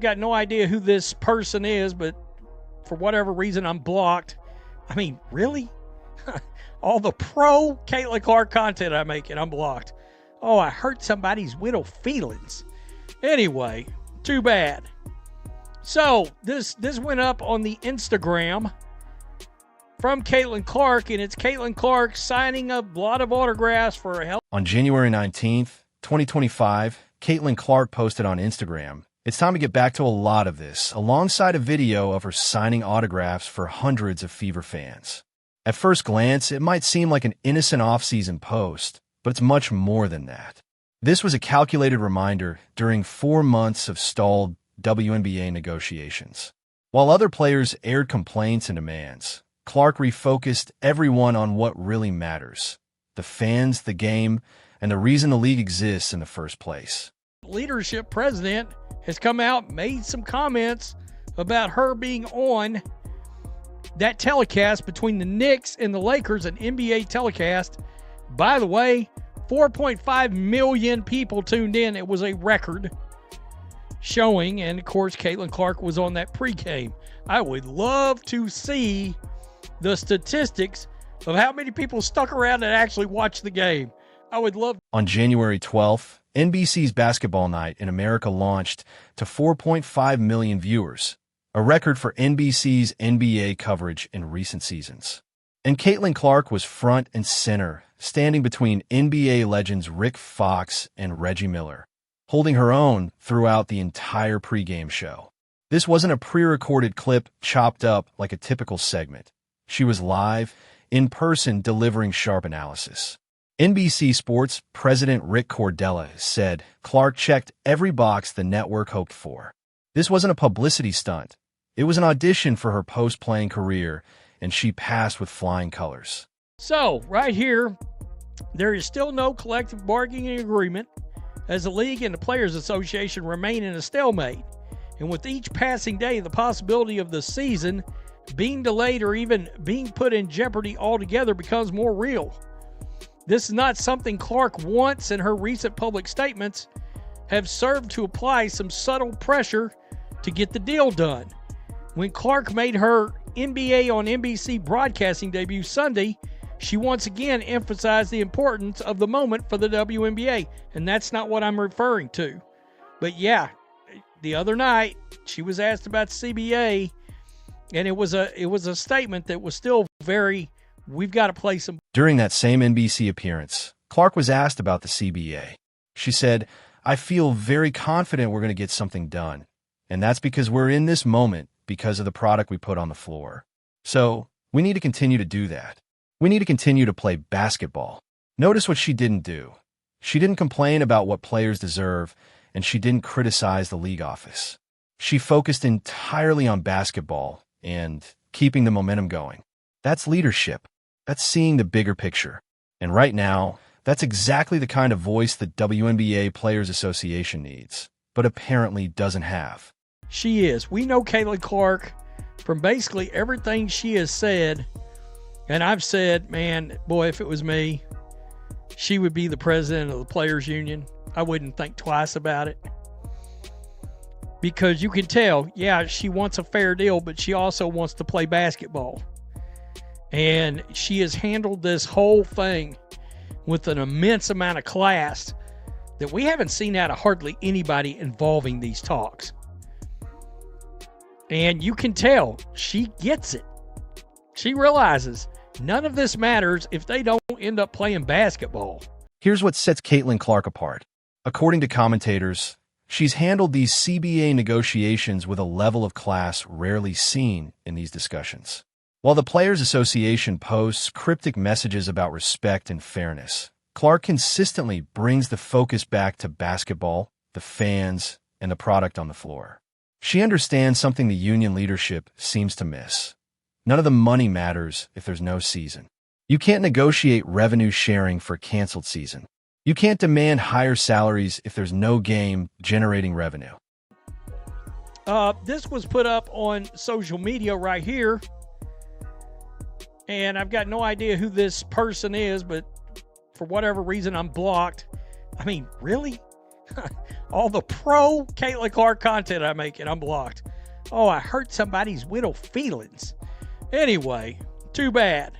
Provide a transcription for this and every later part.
Got no idea who this person is, but for whatever reason, I'm blocked. I mean, really? All the pro Caitlin Clark content I make, and I'm blocked. Oh, I hurt somebody's widow feelings. Anyway, too bad. So, this went up on the Instagram from Caitlin Clark, and it's Caitlin Clark signing a lot of autographs for a hell. On January 19th, 2025, Caitlin Clark posted on Instagram, "It's time to get back to a lot of this," alongside a video of her signing autographs for hundreds of Fever fans. At first glance, it might seem like an innocent off-season post, but it's much more than that. This was a calculated reminder during 4 months of stalled WNBA negotiations. While other players aired complaints and demands, Clark refocused everyone on what really matters: the fans, the game, and the reason the league exists in the first place. Leadership president has come out, made some comments about her being on that telecast between the Knicks and the Lakers, an NBA telecast. By the way, 4.5 million people tuned in. It was a record showing, and of course, Caitlin Clark was on that pregame. I would love to see the statistics of how many people stuck around and actually watched the game. I would love. On January 12th, NBC's Basketball Night in America launched to 4.5 million viewers, a record for NBC's NBA coverage in recent seasons. And Caitlin Clark was front and center, standing between NBA legends Rick Fox and Reggie Miller, holding her own throughout the entire pregame show. This wasn't a pre-recorded clip chopped up like a typical segment. She was live, in person, delivering sharp analysis. NBC Sports President Rick Cordella said Clark checked every box the network hoped for. This wasn't a publicity stunt. It was an audition for her post-playing career, and she passed with flying colors. So, right here, there is still no collective bargaining agreement, as the league and the Players Association remain in a stalemate. And with each passing day, the possibility of the season being delayed or even being put in jeopardy altogether becomes more real. This is not something Clark wants, and her recent public statements have served to apply some subtle pressure to get the deal done. When Clark made her NBA on NBC broadcasting debut Sunday, she once again emphasized the importance of the moment for the WNBA, and that's not what I'm referring to. But yeah, the other night she was asked about CBA, and it was a statement that was still very, we've got to play some. During that same NBC appearance, Clark was asked about the CBA. She said, "I feel very confident we're going to get something done, and that's because we're in this moment because of the product we put on the floor. So we need to continue to do that. We need to continue to play basketball." Notice what she didn't do. She didn't complain about what players deserve, and she didn't criticize the league office. She focused entirely on basketball and keeping the momentum going. That's leadership. That's seeing the bigger picture. And right now, that's exactly the kind of voice the WNBA Players Association needs, but apparently doesn't have. She is. We know Caitlin Clark from basically everything she has said. And I've said, man, boy, if it was me, she would be the president of the Players Union. I wouldn't think twice about it. Because you can tell, yeah, she wants a fair deal, but she also wants to play basketball. And she has handled this whole thing with an immense amount of class that we haven't seen out of hardly anybody involving these talks. And you can tell she gets it. She realizes none of this matters if they don't end up playing basketball. Here's what sets Caitlin Clark apart. According to commentators, she's handled these CBA negotiations with a level of class rarely seen in these discussions. While the Players Association posts cryptic messages about respect and fairness, Clark consistently brings the focus back to basketball, the fans, and the product on the floor. She understands something the union leadership seems to miss. None of the money matters if there's no season. You can't negotiate revenue sharing for a canceled season. You can't demand higher salaries if there's no game generating revenue. This was put up on social media right here. And I've got no idea who this person is, but for whatever reason, I'm blocked. I mean, really? All the pro Caitlin Clark content I make, and I'm blocked. Oh, I hurt somebody's widow feelings. Anyway, too bad.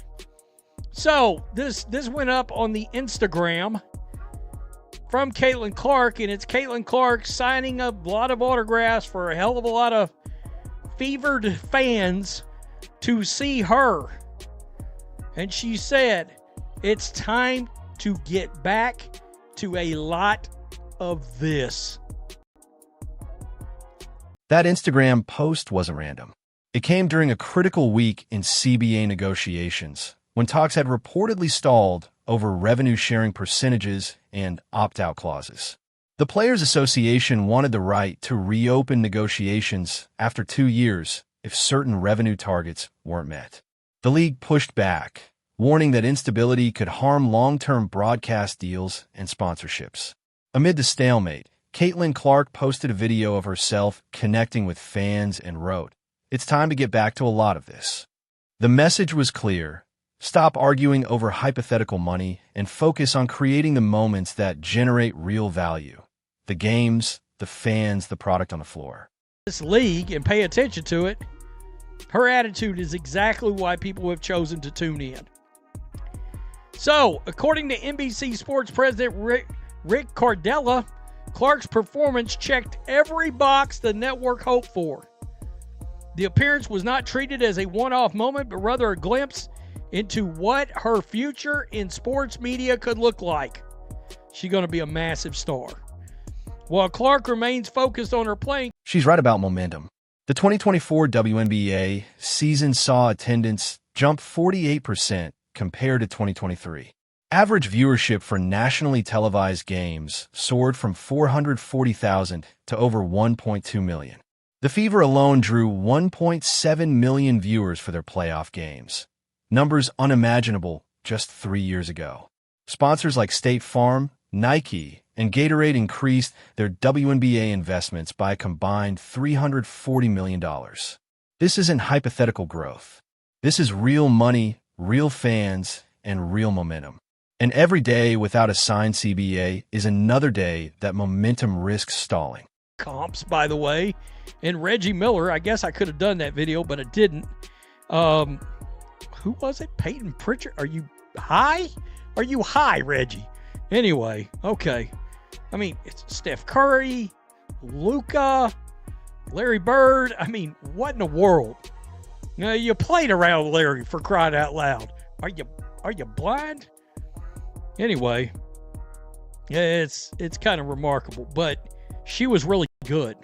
So this went up on the Instagram from Caitlin Clark, and it's Caitlin Clark signing a lot of autographs for a hell of a lot of fevered fans to see her. And she said, it's time to get back to a lot of this. That Instagram post wasn't random. It came during a critical week in CBA negotiations, when talks had reportedly stalled over revenue-sharing percentages and opt-out clauses. The Players Association wanted the right to reopen negotiations after 2 years if certain revenue targets weren't met. The league pushed back, warning that instability could harm long-term broadcast deals and sponsorships. Amid the stalemate, Caitlin Clark posted a video of herself connecting with fans and wrote, "It's time to get back to a lot of this." The message was clear. Stop arguing over hypothetical money and focus on creating the moments that generate real value. The games, the fans, the product on the floor. This league, and pay attention to it, her attitude is exactly why people have chosen to tune in. So, according to NBC Sports President Rick Cardella, Clark's performance checked every box the network hoped for. The appearance was not treated as a one-off moment, but rather a glimpse into what her future in sports media could look like. She's going to be a massive star. While Clark remains focused on her playing, she's right about momentum. The 2024 WNBA season saw attendance jump 48% compared to 2023. Average viewership for nationally televised games soared from 440,000 to over 1.2 million. The Fever alone drew 1.7 million viewers for their playoff games, numbers unimaginable just 3 years ago. Sponsors like State Farm, Nike, and Gatorade increased their WNBA investments by a combined $340 million. This isn't hypothetical growth. This is real money, real fans, and real momentum. And every day without a signed CBA is another day that momentum risks stalling. Comps, by the way, and Reggie Miller, I guess I could have done that video, but I didn't. Who was it? Peyton Pritchard? Are you high? Are you high, Reggie? Anyway, okay. I mean, it's Steph Curry, Luka, Larry Bird. I mean, what in the world? You played around Larry, for crying out loud. Are you blind? Anyway, it's kind of remarkable, but she was really good,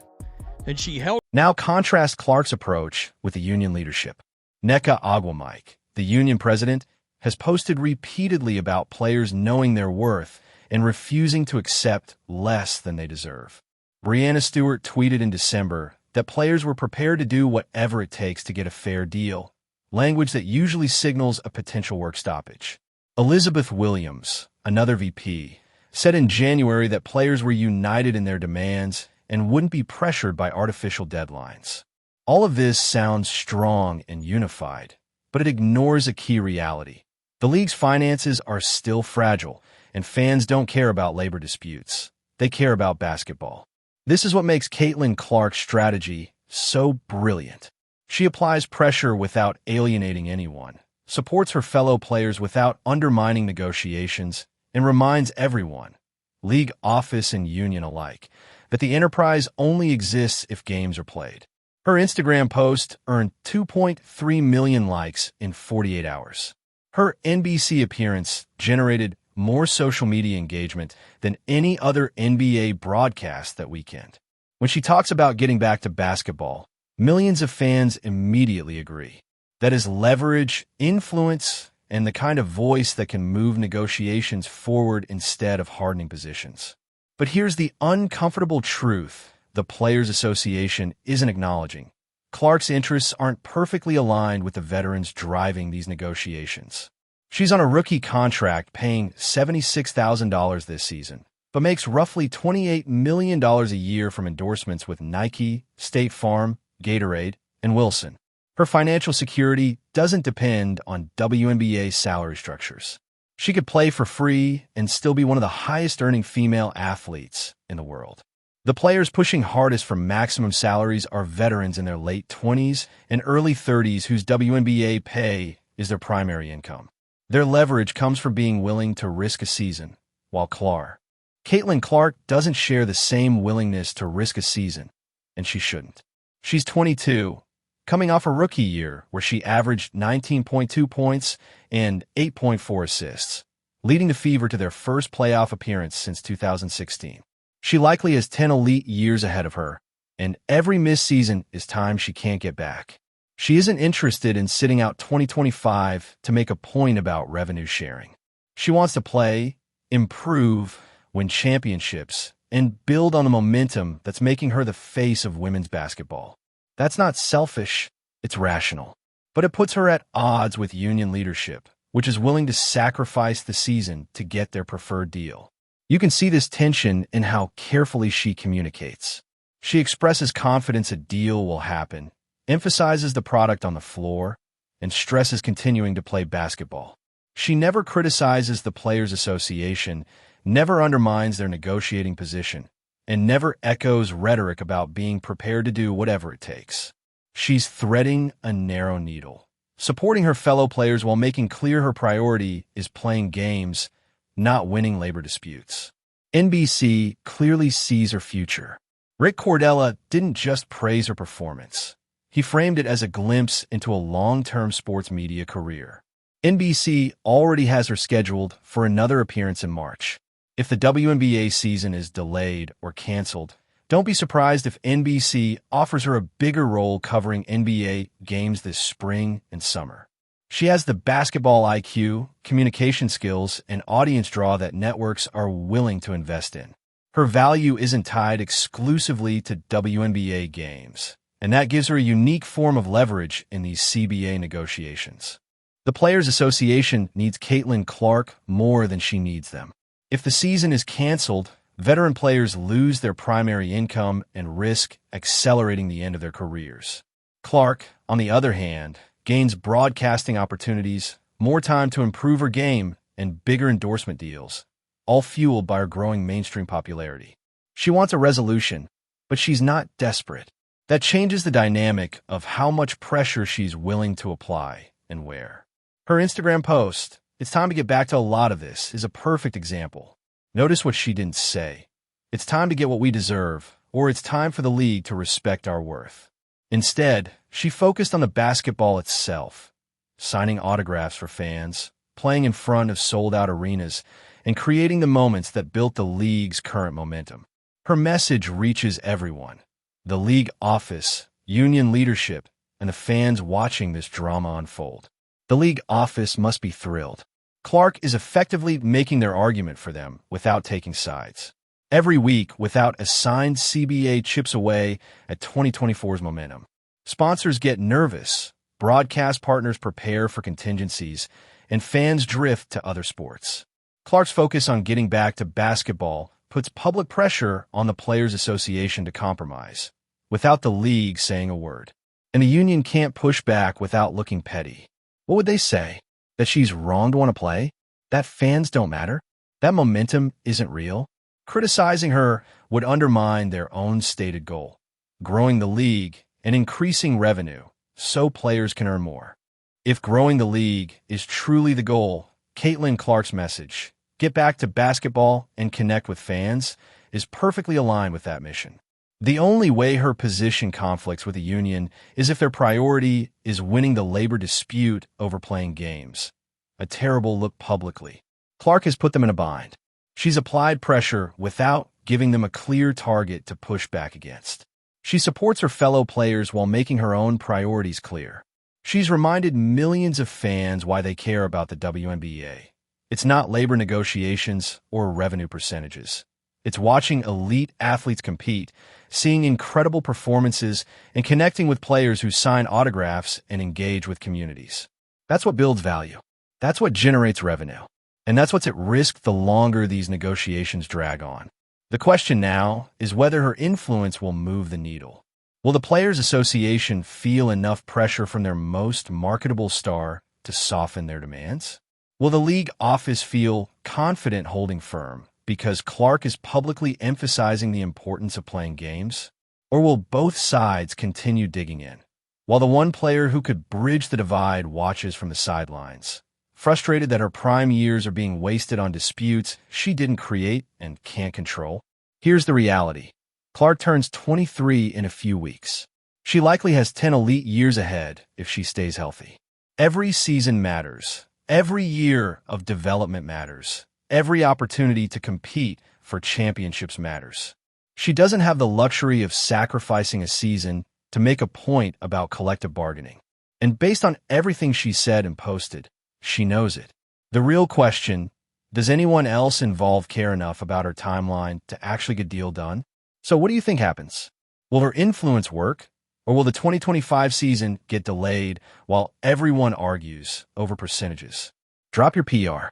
and she held. Now contrast Clark's approach with the union leadership. Nneka Agwamike, the union president, has posted repeatedly about players knowing their worth and refusing to accept less than they deserve. Breanna Stewart tweeted in December that players were prepared to do whatever it takes to get a fair deal, language that usually signals a potential work stoppage. Elizabeth Williams, another VP, said in January that players were united in their demands and wouldn't be pressured by artificial deadlines. All of this sounds strong and unified, but it ignores a key reality. The league's finances are still fragile, and fans don't care about labor disputes. They care about basketball. This is what makes Caitlin Clark's strategy so brilliant. She applies pressure without alienating anyone, supports her fellow players without undermining negotiations, and reminds everyone, league office and union alike, that the enterprise only exists if games are played. Her Instagram post earned 2.3 million likes in 48 hours. Her NBC appearance generated more social media engagement than any other NBA broadcast that weekend. When she talks about getting back to basketball, millions of fans immediately agree. That is leverage, influence, and the kind of voice that can move negotiations forward instead of hardening positions. But here's the uncomfortable truth the Players Association isn't acknowledging. Clark's interests aren't perfectly aligned with the veterans driving these negotiations. She's on a rookie contract paying $76,000 this season, but makes roughly $28 million a year from endorsements with Nike, State Farm, Gatorade, and Wilson. Her financial security doesn't depend on WNBA salary structures. She could play for free and still be one of the highest-earning female athletes in the world. The players pushing hardest for maximum salaries are veterans in their late 20s and early 30s whose WNBA pay is their primary income. Their leverage comes from being willing to risk a season, while Caitlin Clark doesn't share the same willingness to risk a season, and she shouldn't. She's 22, coming off a rookie year where she averaged 19.2 points and 8.4 assists, leading the Fever to their first playoff appearance since 2016. She likely has 10 elite years ahead of her, and every missed season is time she can't get back. She isn't interested in sitting out 2025 to make a point about revenue sharing. She wants to play, improve, win championships, and build on the momentum that's making her the face of women's basketball. That's not selfish, it's rational. But it puts her at odds with union leadership, which is willing to sacrifice the season to get their preferred deal. You can see this tension in how carefully she communicates. She expresses confidence a deal will happen, emphasizes the product on the floor, and stresses continuing to play basketball. She never criticizes the Players Association, never undermines their negotiating position, and never echoes rhetoric about being prepared to do whatever it takes. She's threading a narrow needle, supporting her fellow players while making clear her priority is playing games, not winning labor disputes. NBC clearly sees her future. Rick Cordella didn't just praise her performance. He framed it as a glimpse into a long-term sports media career. NBC already has her scheduled for another appearance in March. If the WNBA season is delayed or canceled, don't be surprised if NBC offers her a bigger role covering NBA games this spring and summer. She has the basketball IQ, communication skills, and audience draw that networks are willing to invest in. Her value isn't tied exclusively to WNBA games, and that gives her a unique form of leverage in these CBA negotiations. The Players Association needs Caitlin Clark more than she needs them. If the season is canceled, veteran players lose their primary income and risk accelerating the end of their careers. Clark, on the other hand, gains broadcasting opportunities, more time to improve her game, and bigger endorsement deals, all fueled by her growing mainstream popularity. She wants a resolution, but she's not desperate. That changes the dynamic of how much pressure she's willing to apply and where. Her Instagram post, "It's time to get back to a lot of this," is a perfect example. Notice what she didn't say. It's time to get what we deserve, or it's time for the league to respect our worth. Instead, she focused on the basketball itself, signing autographs for fans, playing in front of sold-out arenas, and creating the moments that built the league's current momentum. Her message reaches everyone: the league office, union leadership, and the fans watching this drama unfold. The league office must be thrilled. Clark is effectively making their argument for them without taking sides. Every week, without a signed CBA, chips away at 2024's momentum. Sponsors get nervous, broadcast partners prepare for contingencies, and fans drift to other sports. Clark's focus on getting back to basketball puts public pressure on the Players Association to compromise, without the league saying a word. And the union can't push back without looking petty. What would they say? That she's wrong to want to play? That fans don't matter? That momentum isn't real? Criticizing her would undermine their own stated goal: growing the league and increasing revenue so players can earn more. If growing the league is truly the goal, Caitlin Clark's message, "Get back to basketball and connect with fans," is perfectly aligned with that mission. The only way her position conflicts with the union is if their priority is winning the labor dispute over playing games. A terrible look publicly. Clark has put them in a bind. She's applied pressure without giving them a clear target to push back against. She supports her fellow players while making her own priorities clear. She's reminded millions of fans why they care about the WNBA. It's not labor negotiations or revenue percentages. It's watching elite athletes compete, seeing incredible performances, and connecting with players who sign autographs and engage with communities. That's what builds value. That's what generates revenue. And that's what's at risk the longer these negotiations drag on. The question now is whether her influence will move the needle. Will the Players Association feel enough pressure from their most marketable star to soften their demands? Will the league office feel confident holding firm because Clark is publicly emphasizing the importance of playing games? Or will both sides continue digging in, while the one player who could bridge the divide watches from the sidelines, frustrated that her prime years are being wasted on disputes she didn't create and can't control? Here's the reality. Clark turns 23 in a few weeks. She likely has 10 elite years ahead if she stays healthy. Every season matters. Every year of development matters. Every opportunity to compete for championships matters. She doesn't have the luxury of sacrificing a season to make a point about collective bargaining. And based on everything she said and posted, she knows it. The real question, does anyone else involved care enough about her timeline to actually get a deal done? So what do you think happens? Will her influence work? Or will the 2025 season get delayed while everyone argues over percentages? Drop your PR.